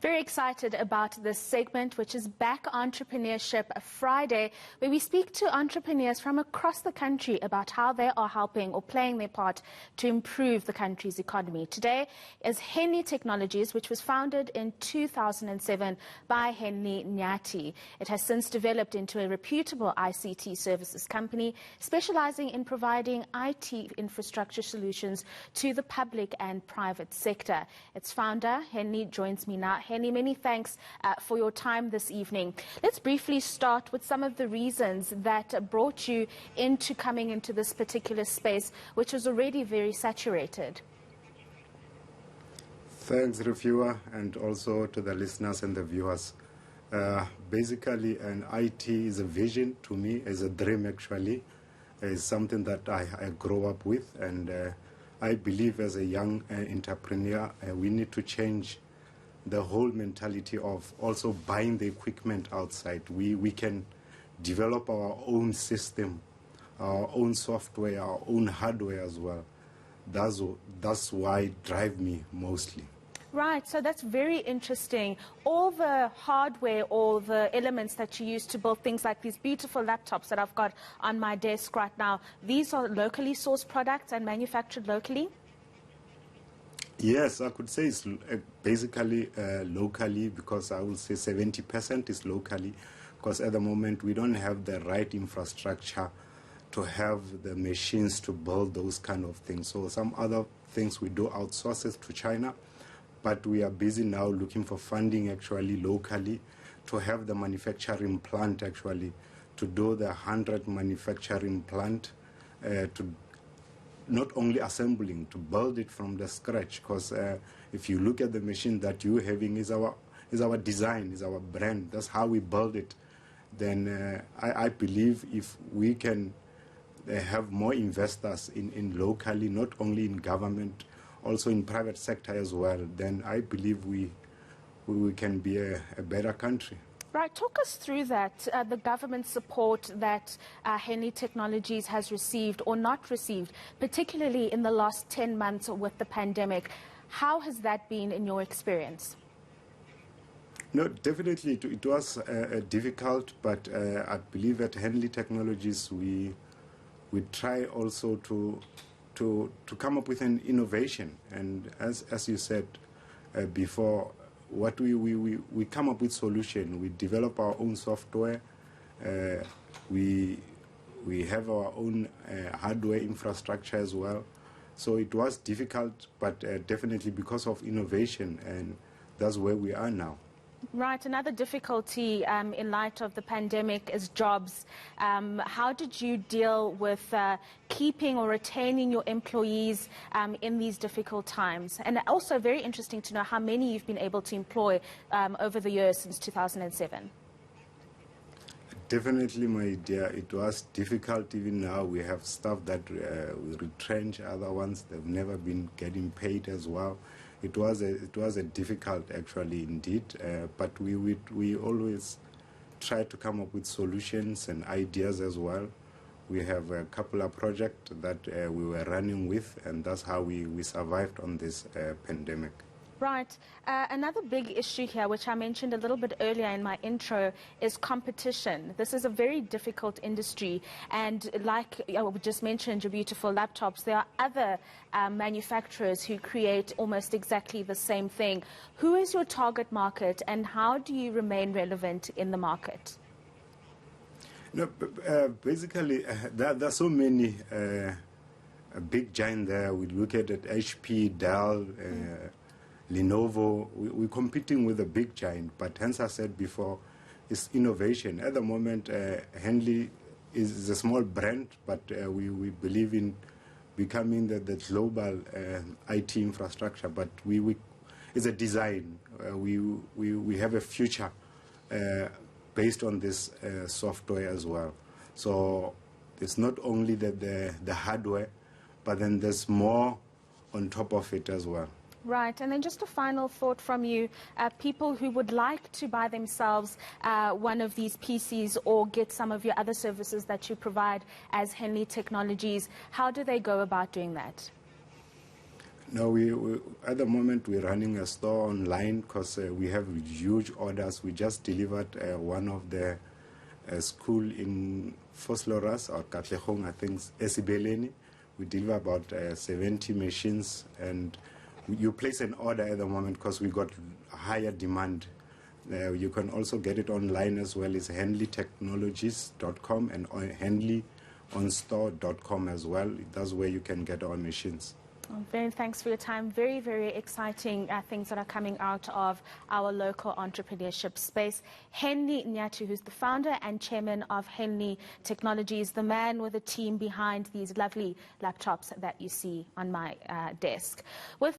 Very excited about this segment, which is Back Entrepreneurship Friday, where we speak to entrepreneurs from across the country about how they are helping or playing their part to improve the country's economy. Today is Hanley Technologies, which was founded in 2007 by Hanley Nyathi. It has since developed into a reputable ICT services company, specializing in providing IT infrastructure solutions to the public and private sector. Its founder, Hanley, joins me now. Hanley, many thanks for your time this evening. Let's briefly start with some of the reasons that brought you into coming into this particular space, which was already very saturated. Thanks, Rofhiwa, and also to the listeners and the viewers. Basically, an IT is a vision to me, is a dream actually. It's something that I grew up with, and I believe as a young entrepreneur, we need to change the whole mentality of also buying the equipment outside. We can develop our own system, our own software, our own hardware as well. That's why it drives me mostly. Right, so that's very interesting. All the hardware, all the elements that you use to build things like these beautiful laptops that I've got on my desk right now, these are locally sourced products and manufactured locally? Yes, I could say it's basically locally, because I would say 70% is locally, because at the moment we don't have the right infrastructure to have the machines to build those kind of things. So some other things we do outsource it to China, but we are busy now looking for funding actually locally to have the manufacturing plant actually, to do the 100 manufacturing plant, to not only assembling, to build it from the scratch, because if you look at the machine that you're having is our design, is our brand, that's how we build it. Then I believe if we can have more investors in locally, not only in government, also in private sector as well, then I believe we can be a better country. Right, talk us through that, the government support that Hanley Technologies has received or not received, particularly in the last 10 months with the pandemic. How has that been in your experience? No, definitely it was difficult, but I believe at Hanley Technologies we try also to come up with an innovation. And as you said before, what we come up with solution. We develop our own software. We have our own hardware infrastructure as well. So it was difficult, but definitely because of innovation, and that's where we are now. Right. Another difficulty in light of the pandemic is jobs. How did you deal with keeping or retaining your employees in these difficult times? And also very interesting to know how many you've been able to employ over the years since 2007. Definitely, my dear, it was difficult. Even now we have staff that we retrench, other ones they've never been getting paid as well. It was a difficult actually indeed, but we always try to come up with solutions and ideas as well. We have a couple of projects that we were running with, and that's how we survived on this pandemic. Right. Another big issue here, which I mentioned a little bit earlier in my intro, is competition. This is a very difficult industry, and like I just mentioned, your beautiful laptops, there are other manufacturers who create almost exactly the same thing. Who is your target market, and how do you remain relevant in the market? No, basically, there are so many big giants there. We look at it, HP, Dell, Lenovo. We're competing with a big giant, but hence I said before, it's innovation. At the moment, Hanley is a small brand, but we believe in becoming the global IT infrastructure. But it's a design. We have a future based on this software as well. So it's not only the hardware, but then there's more on top of it as well. Right, and then just a final thought from you, people who would like to buy themselves one of these PCs or get some of your other services that you provide as Hanley Technologies, how do they go about doing that? No, we at the moment we're running a store online because we have huge orders. We just delivered one of the school in Fosloras or Katlehong, I think, Esibeleni. We deliver about 70 machines, and you place an order at the moment because we got higher demand. You can also get it online as well. It's hanleytechnologies.com and hanleyonstore.com as well. That's where you can get our machines. Very thanks for your time. Very, very exciting things that are coming out of our local entrepreneurship space. Hanley Nyathi, who's the founder and chairman of Hanley Technologies, the man with the team behind these lovely laptops that you see on my desk. With